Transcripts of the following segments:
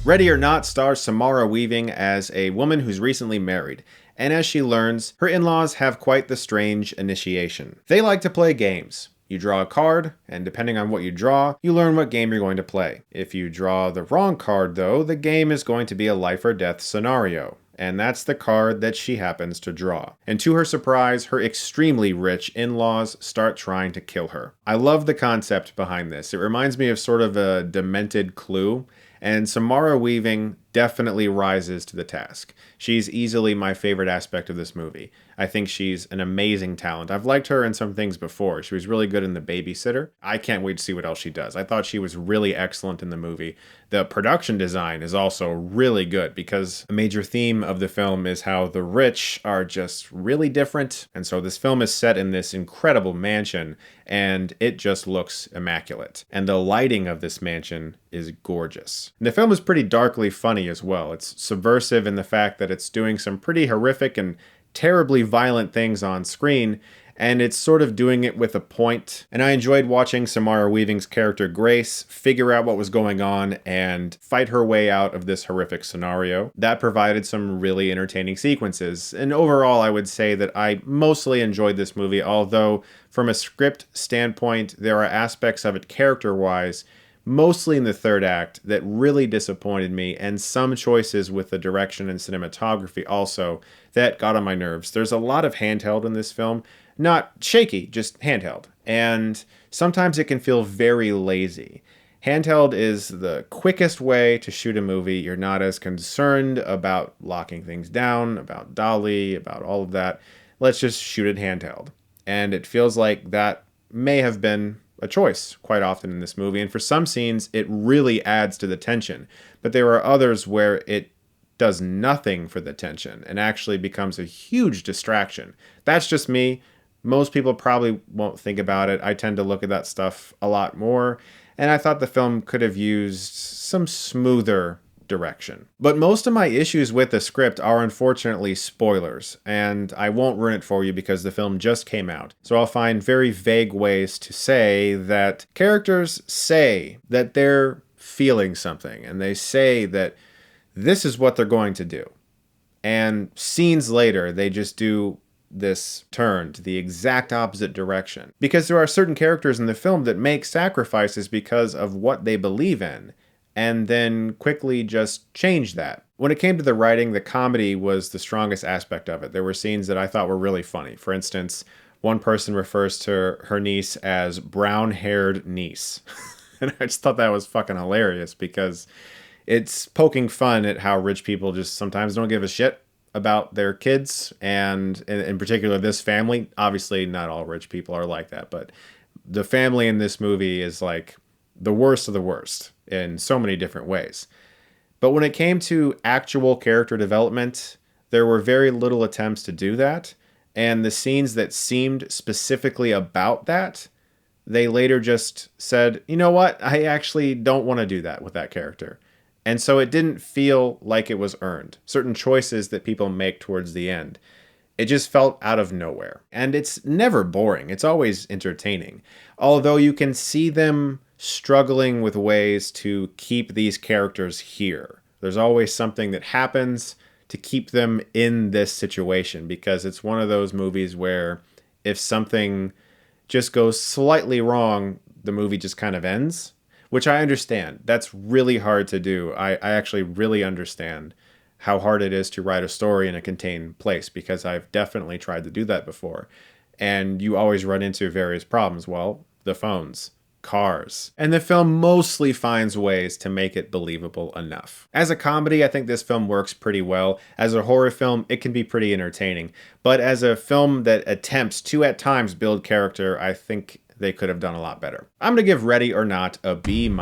Ready or Not stars Samara Weaving as a woman who's recently married, and as she learns, her in-laws have quite the strange initiation. They like to play games. You draw a card, and depending on what you draw, you learn what game you're going to play. If you draw the wrong card, though, the game is going to be a life or death scenario. And that's the card that she happens to draw. And to her surprise, her extremely rich in-laws start trying to kill her. I love the concept behind this. It reminds me of sort of a demented Clue, and Samara Weaving definitely rises to the task. She's easily my favorite aspect of this movie. I think she's an amazing talent. I've liked her in some things before. She was really good in The Babysitter. I can't wait to see what else she does. I thought she was really excellent in the movie. The production design is also really good because a major theme of the film is how the rich are just really different. And so this film is set in this incredible mansion and it just looks immaculate. And the lighting of this mansion is gorgeous. And the film is pretty darkly funny as well. It's subversive in the fact that it's doing some pretty horrific and terribly violent things on screen, and it's sort of doing it with a point. And I enjoyed watching Samara Weaving's character Grace figure out what was going on and fight her way out of this horrific scenario. That provided some really entertaining sequences. And overall, I would say that I mostly enjoyed this movie, although from a script standpoint, there are aspects of it character-wise, mostly in the third act, that really disappointed me, and some choices with the direction and cinematography also that got on my nerves. There's a lot of handheld in this film. Not shaky, just handheld. And sometimes it can feel very lazy. Handheld is the quickest way to shoot a movie. You're not as concerned about locking things down, about dolly, about all of that. Let's just shoot it handheld. And it feels like that may have been a choice quite often in this movie. And for some scenes, it really adds to the tension. But there are others where it does nothing for the tension and actually becomes a huge distraction. That's just me. Most people probably won't think about it. I tend to look at that stuff a lot more. And I thought the film could have used some smoother direction. But most of my issues with the script are unfortunately spoilers, and I won't ruin it for you because the film just came out. So I'll find very vague ways to say that characters say that they're feeling something, and they say that this is what they're going to do. And scenes later, they just do this turn to the exact opposite direction. Because there are certain characters in the film that make sacrifices because of what they believe in, and then quickly just change that. When it came to the writing, the comedy was the strongest aspect of it. There were scenes that I thought were really funny. For instance, one person refers to her niece as brown-haired niece. And I just thought that was fucking hilarious because it's poking fun at how rich people just sometimes don't give a shit about their kids. And in particular, this family. Obviously, not all rich people are like that, but the family in this movie is like the worst of the worst in so many different ways. But when it came to actual character development, there were very little attempts to do that. And the scenes that seemed specifically about that, they later just said, you know what? I actually don't want to do that with that character. And so it didn't feel like it was earned. Certain choices that people make towards the end, it just felt out of nowhere. And it's never boring. It's always entertaining. Although you can see them struggling with ways to keep these characters here. There's always something that happens to keep them in this situation, because it's one of those movies where if something just goes slightly wrong, the movie just kind of ends, which I understand. That's really hard to do. I actually really understand how hard it is to write a story in a contained place, because I've definitely tried to do that before. And you always run into various problems. Well, the phones, cars. And the film mostly finds ways to make it believable enough. As a comedy, I think this film works pretty well. As a horror film, it can be pretty entertaining. But as a film that attempts to at times build character, I think they could have done a lot better. I'm going to give Ready or Not a B-.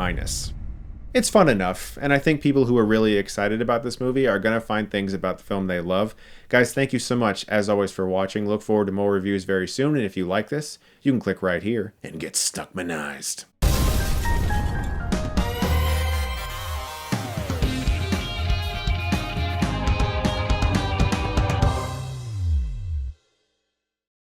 It's fun enough, and I think people who are really excited about this movie are going to find things about the film they love. Guys, thank you so much, as always, for watching. Look forward to more reviews very soon, and if you like this, you can click right here and get Stuckmanized.